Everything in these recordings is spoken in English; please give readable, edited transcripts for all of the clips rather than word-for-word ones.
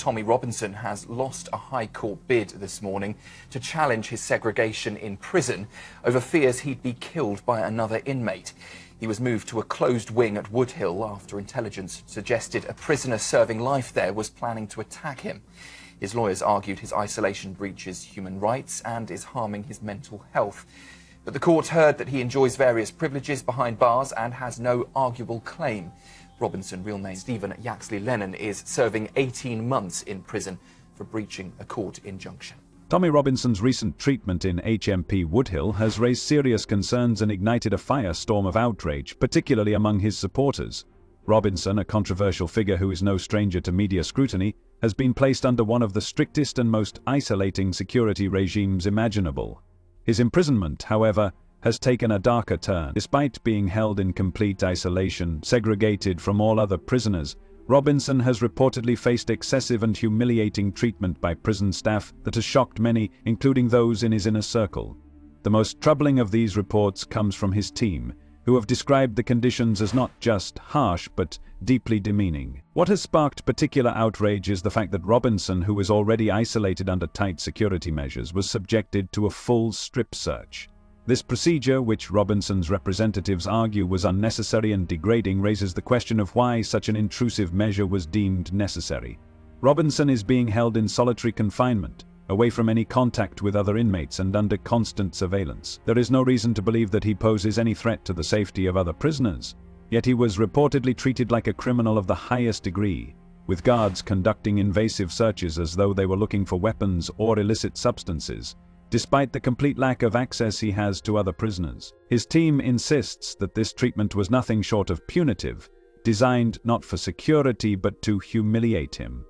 Tommy Robinson has lost a High Court bid this morning to challenge his segregation in prison over fears he'd be killed by another inmate. He was moved to a closed wing at Woodhill after intelligence suggested a prisoner serving life there was planning to attack him. His lawyers argued his isolation breaches human rights and is harming his mental health. But the court heard that he enjoys various privileges behind bars and has no arguable claim. Robinson, real name Stephen Yaxley-Lennon, is serving 18 months in prison for breaching a court injunction. Tommy Robinson's recent treatment in HMP Woodhill has raised serious concerns and ignited a firestorm of outrage, particularly among his supporters. Robinson, a controversial figure who is no stranger to media scrutiny, has been placed under one of the strictest and most isolating security regimes imaginable. His imprisonment, however, has taken a darker turn. Despite being held in complete isolation, segregated from all other prisoners, Robinson has reportedly faced excessive and humiliating treatment by prison staff that has shocked many, including those in his inner circle. The most troubling of these reports comes from his team, who have described the conditions as not just harsh but deeply demeaning. What has sparked particular outrage is the fact that Robinson, who was already isolated under tight security measures, was subjected to a full strip search. This procedure, which Robinson's representatives argue was unnecessary and degrading, raises the question of why such an intrusive measure was deemed necessary. Robinson is being held in solitary confinement, away from any contact with other inmates and under constant surveillance. There is no reason to believe that he poses any threat to the safety of other prisoners, yet he was reportedly treated like a criminal of the highest degree, with guards conducting invasive searches as though they were looking for weapons or illicit substances, despite the complete lack of access he has to other prisoners. His team insists that this treatment was nothing short of punitive, designed not for security but to humiliate him.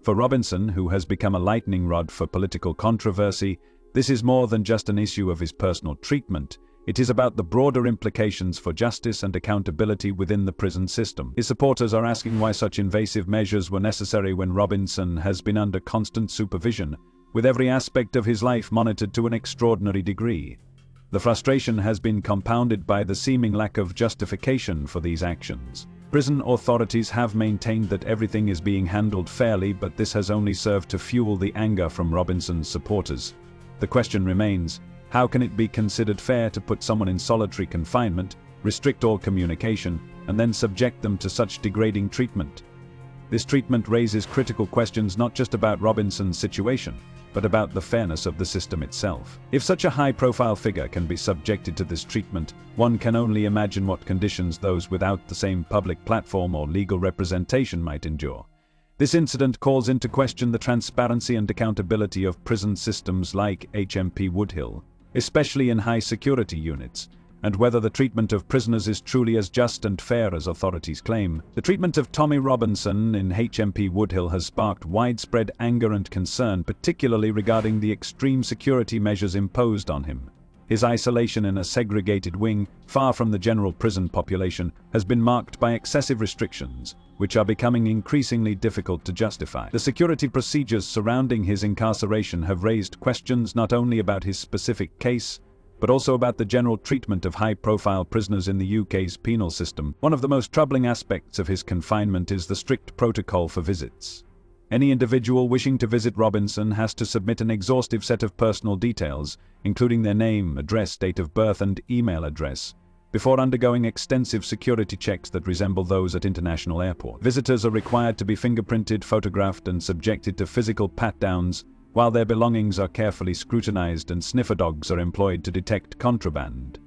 For Robinson, who has become a lightning rod for political controversy, this is more than just an issue of his personal treatment. It is about the broader implications for justice and accountability within the prison system. His supporters are asking why such invasive measures were necessary when Robinson has been under constant supervision, with every aspect of his life monitored to an extraordinary degree. The frustration has been compounded by the seeming lack of justification for these actions. Prison authorities have maintained that everything is being handled fairly, but this has only served to fuel the anger from Robinson's supporters. The question remains, how can it be considered fair to put someone in solitary confinement, restrict all communication, and then subject them to such degrading treatment? This treatment raises critical questions not just about Robinson's situation, but about the fairness of the system itself. If such a high-profile figure can be subjected to this treatment, one can only imagine what conditions those without the same public platform or legal representation might endure. This incident calls into question the transparency and accountability of prison systems like HMP Woodhill, especially in high-security units, and whether the treatment of prisoners is truly as just and fair as authorities claim. The treatment of Tommy Robinson in HMP Woodhill has sparked widespread anger and concern, particularly regarding the extreme security measures imposed on him. His isolation in a segregated wing, far from the general prison population, has been marked by excessive restrictions, which are becoming increasingly difficult to justify. The security procedures surrounding his incarceration have raised questions not only about his specific case, but also about the general treatment of high-profile prisoners in the UK's penal system. One of the most troubling aspects of his confinement is the strict protocol for visits. Any individual wishing to visit Robinson has to submit an exhaustive set of personal details, including their name, address, date of birth, and email address, before undergoing extensive security checks that resemble those at international airports. Visitors are required to be fingerprinted, photographed, and subjected to physical pat-downs, while their belongings are carefully scrutinized and sniffer dogs are employed to detect contraband.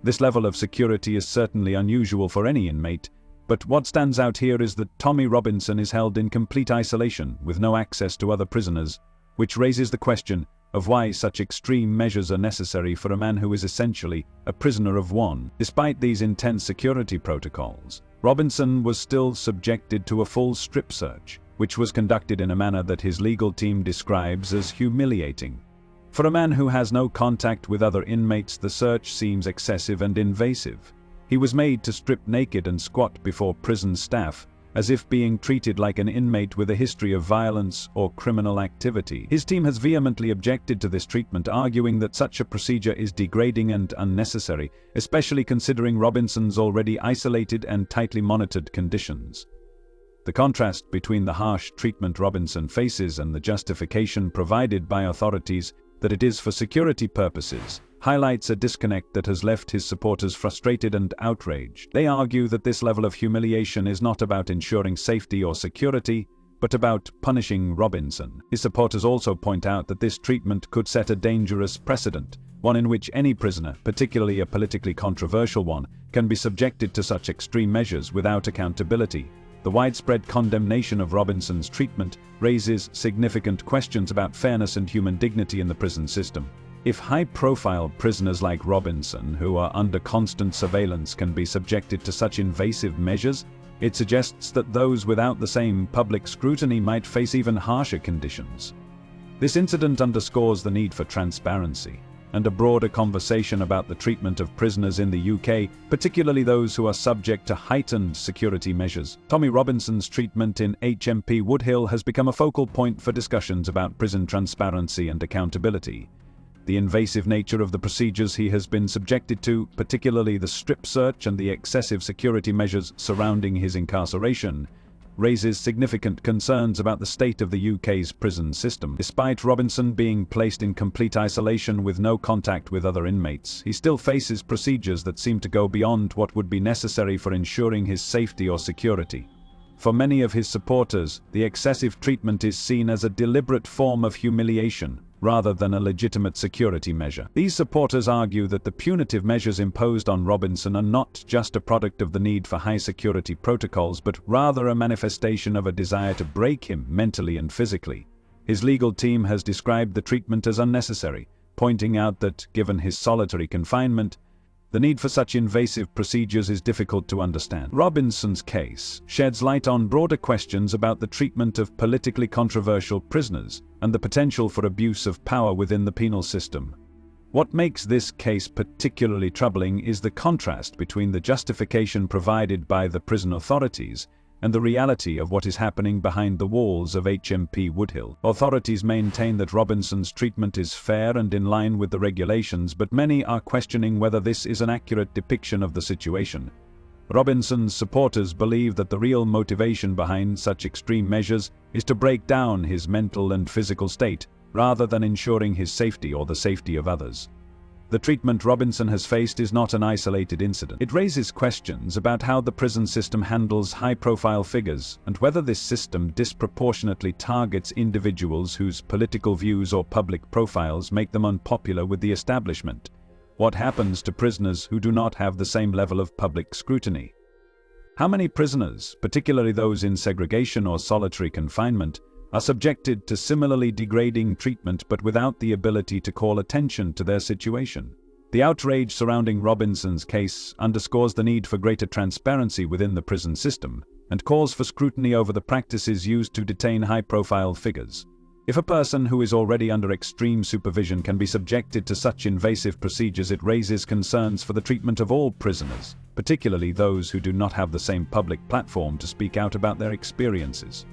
This level of security is certainly unusual for any inmate, but what stands out here is that Tommy Robinson is held in complete isolation with no access to other prisoners, which raises the question of why such extreme measures are necessary for a man who is essentially a prisoner of one. Despite these intense security protocols, Robinson was still subjected to a full strip search, which was conducted in a manner that his legal team describes as humiliating. For a man who has no contact with other inmates, the search seems excessive and invasive. He was made to strip naked and squat before prison staff, as if being treated like an inmate with a history of violence or criminal activity. His team has vehemently objected to this treatment, arguing that such a procedure is degrading and unnecessary, especially considering Robinson's already isolated and tightly monitored conditions. The contrast between the harsh treatment Robinson faces and the justification provided by authorities that it is for security purposes highlights a disconnect that has left his supporters frustrated and outraged. They argue that this level of humiliation is not about ensuring safety or security, but about punishing Robinson. His supporters also point out that this treatment could set a dangerous precedent, one in which any prisoner, particularly a politically controversial one, can be subjected to such extreme measures without accountability. The widespread condemnation of Robinson's treatment raises significant questions about fairness and human dignity in the prison system. If high-profile prisoners like Robinson, who are under constant surveillance, can be subjected to such invasive measures, it suggests that those without the same public scrutiny might face even harsher conditions. This incident underscores the need for transparency and a broader conversation about the treatment of prisoners in the UK, particularly those who are subject to heightened security measures. Tommy Robinson's treatment in HMP Woodhill has become a focal point for discussions about prison transparency and accountability. The invasive nature of the procedures he has been subjected to, particularly the strip search and the excessive security measures surrounding his incarceration, raises significant concerns about the state of the UK's prison system. Despite Robinson being placed in complete isolation with no contact with other inmates, he still faces procedures that seem to go beyond what would be necessary for ensuring his safety or security. For many of his supporters, the excessive treatment is seen as a deliberate form of humiliation, rather than a legitimate security measure. These supporters argue that the punitive measures imposed on Robinson are not just a product of the need for high security protocols, but rather a manifestation of a desire to break him mentally and physically. His legal team has described the treatment as unnecessary, pointing out that, given his solitary confinement, the need for such invasive procedures is difficult to understand. Robinson's case sheds light on broader questions about the treatment of politically controversial prisoners and the potential for abuse of power within the penal system. What makes this case particularly troubling is the contrast between the justification provided by the prison authorities and the reality of what is happening behind the walls of HMP Woodhill. Authorities maintain that Robinson's treatment is fair and in line with the regulations, but many are questioning whether this is an accurate depiction of the situation. Robinson's supporters believe that the real motivation behind such extreme measures is to break down his mental and physical state, rather than ensuring his safety or the safety of others. The treatment Robinson has faced is not an isolated incident. It raises questions about how the prison system handles high-profile figures, and whether this system disproportionately targets individuals whose political views or public profiles make them unpopular with the establishment. What happens to prisoners who do not have the same level of public scrutiny? How many prisoners, particularly those in segregation or solitary confinement, are subjected to similarly degrading treatment but without the ability to call attention to their situation? The outrage surrounding Robinson's case underscores the need for greater transparency within the prison system, and calls for scrutiny over the practices used to detain high-profile figures. If a person who is already under extreme supervision can be subjected to such invasive procedures, it raises concerns for the treatment of all prisoners, particularly those who do not have the same public platform to speak out about their experiences.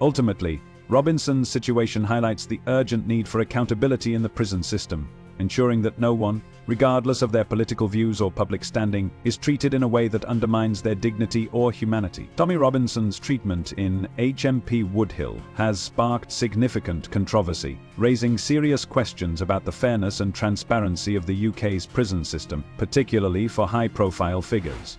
Ultimately, Robinson's situation highlights the urgent need for accountability in the prison system, ensuring that no one, regardless of their political views or public standing, is treated in a way that undermines their dignity or humanity. Tommy Robinson's treatment in HMP Woodhill has sparked significant controversy, raising serious questions about the fairness and transparency of the UK's prison system, particularly for high-profile figures.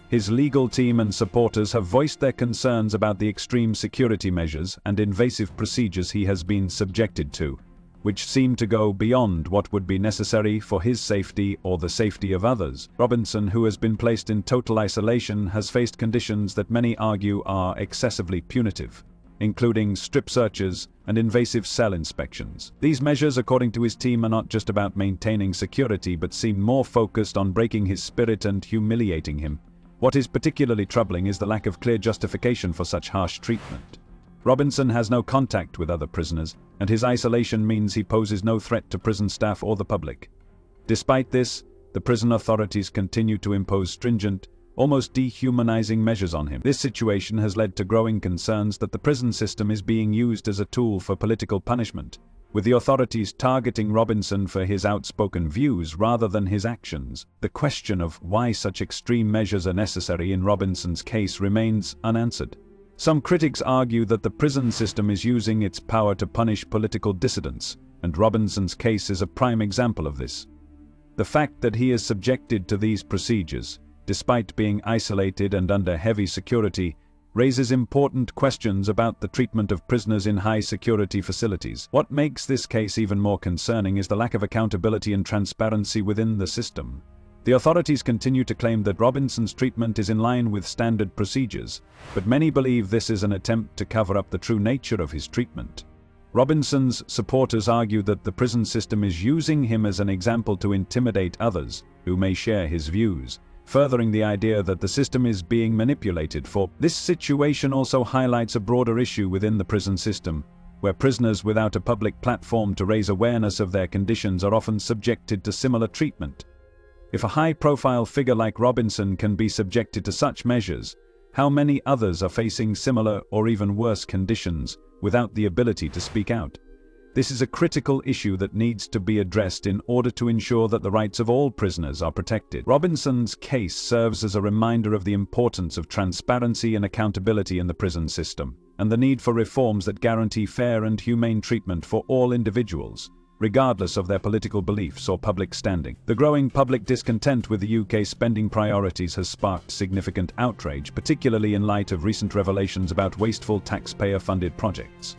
His legal team and supporters have voiced their concerns about the extreme security measures and invasive procedures he has been subjected to, which seem to go beyond what would be necessary for his safety or the safety of others. Robinson, who has been placed in total isolation, has faced conditions that many argue are excessively punitive, including strip searches and invasive cell inspections. These measures, according to his team, are not just about maintaining security but seem more focused on breaking his spirit and humiliating him. What is particularly troubling is the lack of clear justification for such harsh treatment. Robinson has no contact with other prisoners, and his isolation means he poses no threat to prison staff or the public. Despite this, the prison authorities continue to impose stringent, almost dehumanizing measures on him. This situation has led to growing concerns that the prison system is being used as a tool for political punishment, with the authorities targeting Robinson for his outspoken views rather than his actions. The question of why such extreme measures are necessary in Robinson's case remains unanswered. Some critics argue that the prison system is using its power to punish political dissidents, and Robinson's case is a prime example of this. The fact that he is subjected to these procedures, despite being isolated and under heavy security, raises important questions about the treatment of prisoners in high-security facilities. What makes this case even more concerning is the lack of accountability and transparency within the system. The authorities continue to claim that Robinson's treatment is in line with standard procedures, but many believe this is an attempt to cover up the true nature of his treatment. Robinson's supporters argue that the prison system is using him as an example to intimidate others who may share his views, furthering the idea that the system is being manipulated for. This situation also highlights a broader issue within the prison system, where prisoners without a public platform to raise awareness of their conditions are often subjected to similar treatment. If a high-profile figure like Robinson can be subjected to such measures, how many others are facing similar or even worse conditions without the ability to speak out? This is a critical issue that needs to be addressed in order to ensure that the rights of all prisoners are protected. Robinson's case serves as a reminder of the importance of transparency and accountability in the prison system, and the need for reforms that guarantee fair and humane treatment for all individuals, regardless of their political beliefs or public standing. The growing public discontent with the UK's spending priorities has sparked significant outrage, particularly in light of recent revelations about wasteful taxpayer-funded projects.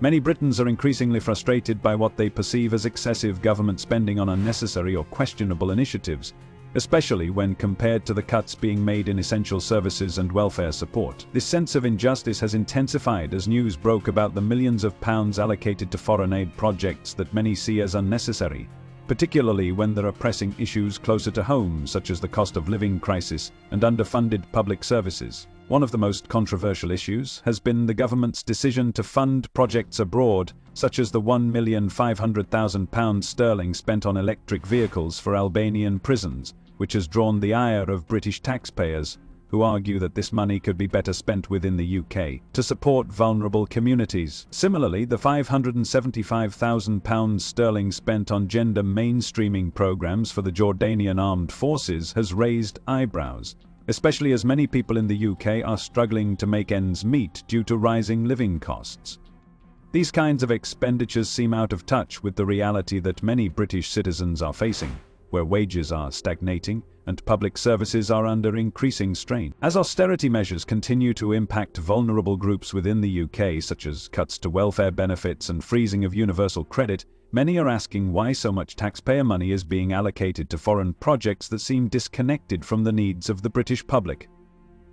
Many Britons are increasingly frustrated by what they perceive as excessive government spending on unnecessary or questionable initiatives, especially when compared to the cuts being made in essential services and welfare support. This sense of injustice has intensified as news broke about the millions of pounds allocated to foreign aid projects that many see as unnecessary, particularly when there are pressing issues closer to home, such as the cost of living crisis and underfunded public services. One of the most controversial issues has been the government's decision to fund projects abroad, such as the £1,500,000 spent on electric vehicles for Albanian prisons, which has drawn the ire of British taxpayers, who argue that this money could be better spent within the UK to support vulnerable communities. Similarly, the £575,000 spent on gender mainstreaming programs for the Jordanian armed forces has raised eyebrows, especially as many people in the UK are struggling to make ends meet due to rising living costs. These kinds of expenditures seem out of touch with the reality that many British citizens are facing, where wages are stagnating and public services are under increasing strain. As austerity measures continue to impact vulnerable groups within the UK, such as cuts to welfare benefits and freezing of universal credit, many are asking why so much taxpayer money is being allocated to foreign projects that seem disconnected from the needs of the British public.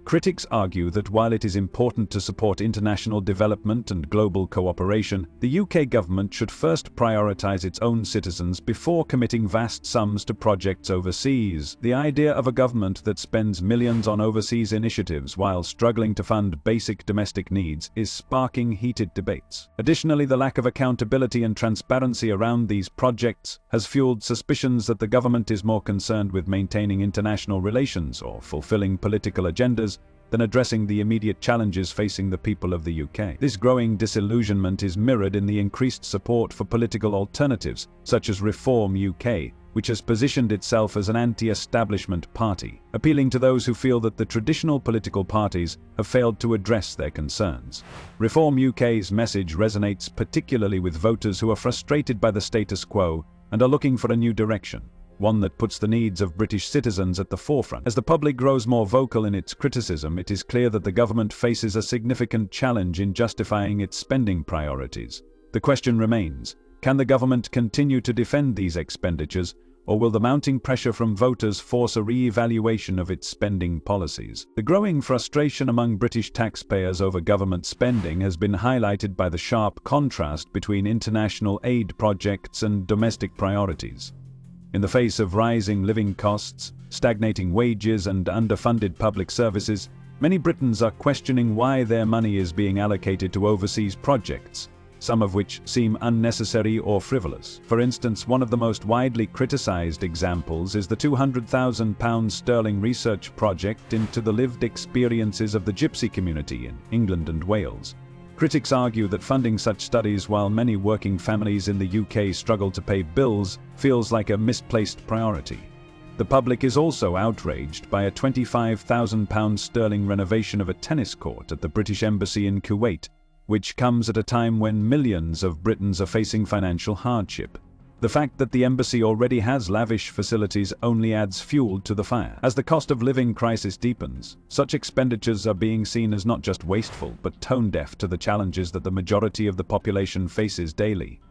Critics argue that while it is important to support international development and global cooperation, the UK government should first prioritise its own citizens before committing vast sums to projects overseas. The idea of a government that spends millions on overseas initiatives while struggling to fund basic domestic needs is sparking heated debates. Additionally, the lack of accountability and transparency around these projects has fueled suspicions that the government is more concerned with maintaining international relations or fulfilling political agendas than addressing the immediate challenges facing the people of the UK. This growing disillusionment is mirrored in the increased support for political alternatives, such as Reform UK, which has positioned itself as an anti-establishment party, appealing to those who feel that the traditional political parties have failed to address their concerns. Reform UK's message resonates particularly with voters who are frustrated by the status quo and are looking for a new direction, one that puts the needs of British citizens at the forefront. As the public grows more vocal in its criticism, it is clear that the government faces a significant challenge in justifying its spending priorities. The question remains, can the government continue to defend these expenditures, or will the mounting pressure from voters force a re-evaluation of its spending policies? The growing frustration among British taxpayers over government spending has been highlighted by the sharp contrast between international aid projects and domestic priorities. In the face of rising living costs, stagnating wages, and underfunded public services, many Britons are questioning why their money is being allocated to overseas projects, some of which seem unnecessary or frivolous. For instance, one of the most widely criticised examples is the £200,000 research project into the lived experiences of the Gypsy community in England and Wales. Critics argue that funding such studies while many working families in the UK struggle to pay bills feels like a misplaced priority. The public is also outraged by a £25,000 renovation of a tennis court at the British Embassy in Kuwait, which comes at a time when millions of Britons are facing financial hardship. The fact that the embassy already has lavish facilities only adds fuel to the fire. As the cost of living crisis deepens, such expenditures are being seen as not just wasteful but tone-deaf to the challenges that the majority of the population faces daily.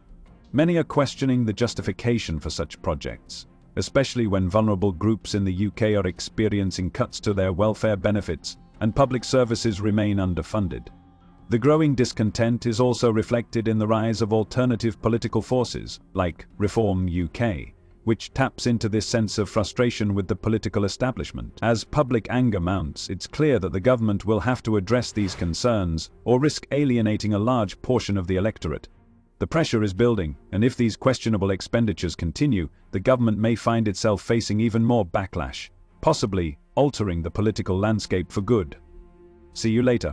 Many are questioning the justification for such projects, especially when vulnerable groups in the UK are experiencing cuts to their welfare benefits and public services remain underfunded. The growing discontent is also reflected in the rise of alternative political forces, like Reform UK, which taps into this sense of frustration with the political establishment. As public anger mounts, it's clear that the government will have to address these concerns or risk alienating a large portion of the electorate. The pressure is building, and if these questionable expenditures continue, the government may find itself facing even more backlash, possibly altering the political landscape for good. See you later.